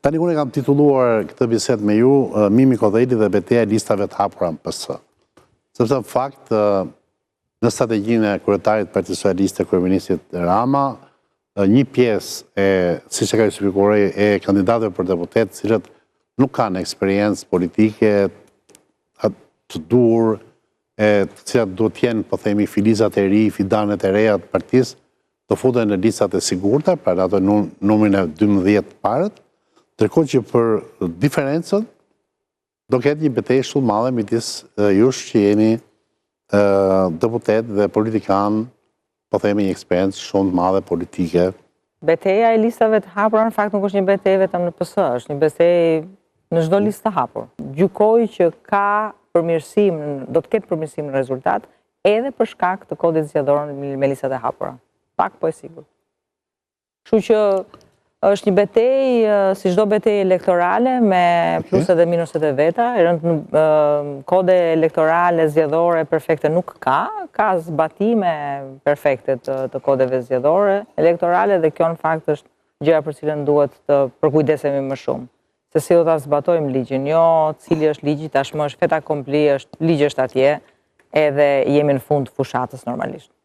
Tani unë kam titulluar këtë bisedë me ju, Mimi Kodheli dhe betejë e listave të hapura në PS. Sepse në fakt, në strategjinë e kryetarit të Partisë Socialiste, kryeministit Rama, një pjesë e, siç e ka justifikuar, e kandidatëve për deputet, cilët nuk kanë eksperiencë politike të dur, të cilat duhet të jenë, po themi, filizat e ri, fidanet e reja të partisë, të futen në listat e sigurta, pra ato numrin e 12 parët, ndërkohë që për diferencën do ketë një betejë shumë madhe midis jush që jeni deputet dhe politikan, po themi një eksperiencë shumë madhe politike. Beteja e listave të hapura në fakt nuk është një betejë vetëm në PS, është një betejë në çdo listë të hapur. Gjykoj që ka përmirësim, do të ketë përmirësim në rezultat, edhe për shkak të kodit zgjedhor me listat e hapura. Pak po e sigurt. Kështu që është një betejë, si çdo betejë elektorale, me pluset dhe minuset e veta. Kode elektorale zgjedhore perfekte nuk ka zbatime perfekte të kodeve zgjedhore elektorale, dhe kjo në fakt është gjëja për cilën duhet të përkujdesemi më shumë. Se si do ta zbatojmë ligjin, jo cili është ligji, tashmë është fait accompli, ligji është atje, edhe jemi në fund të fushatës normalisht.